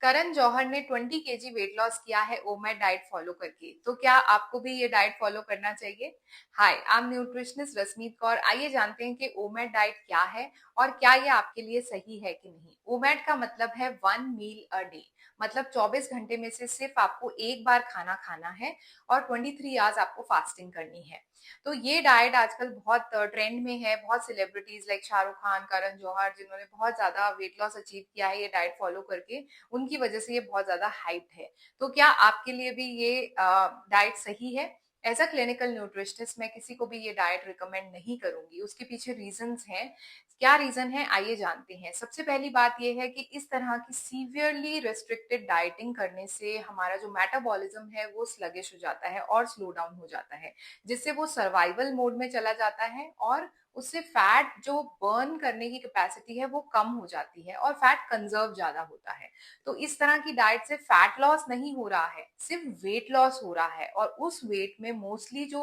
करण जौहर ने 20 KG weight loss किया है ओमेड डाइट फॉलो करके। तो क्या आपको भी ये डाइट फॉलो करना चाहिए? Hi, I am nutritionist Rashmeet Kaur. आइए जानते हैं कि ओमेड डाइट क्या है और क्या ये आपके लिए सही है कि नहीं। ओमेड का मतलब है 1 मील अ डे, मतलब 24 घंटे में से सिर्फ आपको एक बार खाना खाना है और 23 आवर्स आपको फास्टिंग करनी है। तो ये डाइट आजकल बहुत ट्रेंड में है। बहुत सेलिब्रिटीज लाइक शाहरुख खान, करण जौहर, जिन्होंने बहुत ज्यादा वेट लॉस अचीव किया है ये डाइट फॉलो करके, उनकी वजह से ये बहुत ज्यादा हाइप्ड है। तो क्या आपके लिए भी ये डाइट सही है? एज अ क्लिनिकल न्यूट्रिशनिस्ट मैं किसी को भी ये डाइट रिकमेंड नहीं करूंगी। उसके पीछे रीजंस हैं। क्या रीजन है आइए जानते हैं। सबसे पहली बात यह है कि इस तरह की सीवियरली रिस्ट्रिक्टेड डाइटिंग करने से हमारा जो मेटाबॉलिज्म है वो स्लगिश हो जाता है और स्लो डाउन हो जाता है, जिससे वो सर्वाइवल मोड में चला जाता है और उससे फैट जो बर्न करने की कैपेसिटी है वो कम हो जाती है और फैट कंजर्व ज्यादा होता है। तो इस तरह की डाइट से फैट लॉस नहीं हो रहा है, सिर्फ वेट लॉस हो रहा है और उस वेट में मोस्टली जो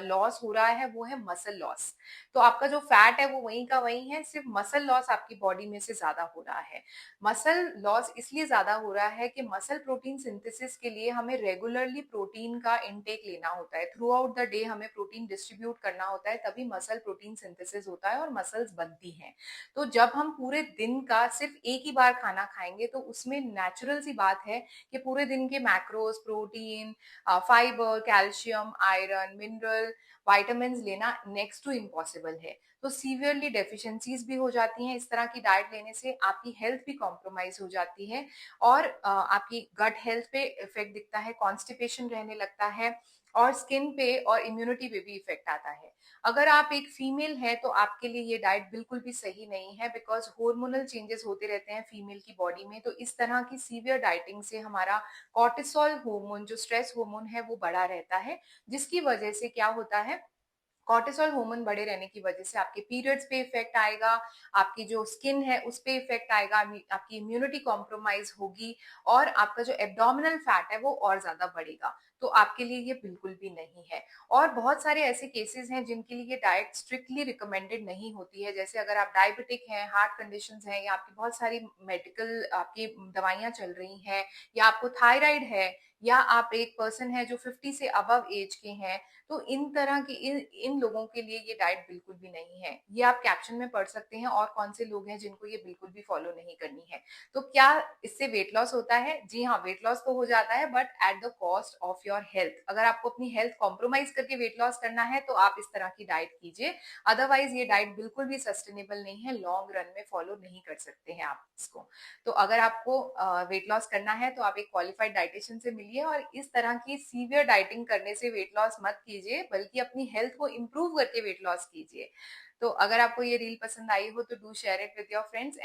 लॉस हो रहा है वो है मसल लॉस। तो आपका जो फैट है वो वहीं का वहीं है, सिर्फ मसल लॉस आपकी बॉडी में से ज्यादा हो रहा है। मसल लॉस इसलिए ज्यादा हो रहा है कि मसल प्रोटीन सिंथेसिस के लिए हमें रेगुलरली प्रोटीन का इनटेक लेना होता है। थ्रू आउट द डे हमें प्रोटीन डिस्ट्रीब्यूट करना होता है, तभी मसल प्रोटीन सिंथेसिस होता है और मसल्स बनती हैं। तो जब हम पूरे दिन का सिर्फ एक ही बार खाना खाएंगे तो उसमें नेचुरल सी बात है कि पूरे दिन के macros, protein, fibre, calcium, iron, mineral, vitamin लेना नेक्स्ट टू इम्पॉसिबल है। तो सीवियरली डेफिशिएंसीज भी हो जाती हैं। इस तरह की डाइट लेने से आपकी हेल्थ भी कॉम्प्रोमाइज हो जाती है और आपकी गट हेल्थ पे इफेक्ट दिखता है, कॉन्स्टिपेशन रहने लगता है और स्किन पे और इम्यूनिटी पे भी इफेक्ट आता है। अगर आप एक फीमेल है तो आपके लिए ये डाइट बिल्कुल भी सही नहीं है, बिकॉज हार्मोनल चेंजेस होते रहते हैं फीमेल की बॉडी में। तो इस तरह की सीवियर डाइटिंग से हमारा कॉर्टिसोल हार्मोन, जो स्ट्रेस हार्मोन है, वो बढ़ा रहता है, जिसकी वजह से क्या होता है, कॉर्टिसोल हार्मोन बढ़े रहने की वजह से आपके पीरियड्स पे इफेक्ट आएगा, आपकी जो स्किन है उस पे इफेक्ट आएगा, आपकी इम्यूनिटी कॉम्प्रोमाइज होगी और आपका जो एब्डोमिनल फैट है वो और ज्यादा बढ़ेगा। तो आपके लिए ये बिल्कुल भी नहीं है। और बहुत सारे ऐसे केसेस हैं जिनके लिए डाइट स्ट्रिक्टली रिकमेंडेड नहीं होती है, जैसे अगर आप डायबिटिक हैं, हार्ट कंडीशंस हैं, या आपकी बहुत सारी मेडिकल आपकी दवाइयां चल रही हैं, या आपको थायराइड है, या आप एक पर्सन है जो 50 से अबव एज के हैं, तो इन तरह की इन लोगों के लिए ये डाइट बिल्कुल भी नहीं है। ये आप कैप्शन में पढ़ सकते हैं और कौन से लोग हैं जिनको ये बिल्कुल भी फॉलो नहीं करनी है। तो क्या इससे वेट लॉस होता है? जी हाँ, वेट लॉस तो हो जाता है, but at the cost of your health. अगर आपको अपनी हेल्थ कॉम्प्रोमाइज करके वेट लॉस करना है तो आप इस तरह की डाइट कीजिए। अदरवाइज ये डाइट बिल्कुल भी सस्टेनेबल नहीं है, लॉन्ग रन में फॉलो नहीं कर सकते हैं आप इसको। तो अगर आपको वेट लॉस करना है तो आप एक क्वालिफाइड डाइटिशियन से मिलिए और इस तरह की सीवियर डाइटिंग करने से वेट लॉस मत कीजिए, बल्कि अपनी हेल्थ को इम्प्रूव करके वेट लॉस कीजिए। तो अगर आपको ये रील पसंद आई हो तो do share it with your friends.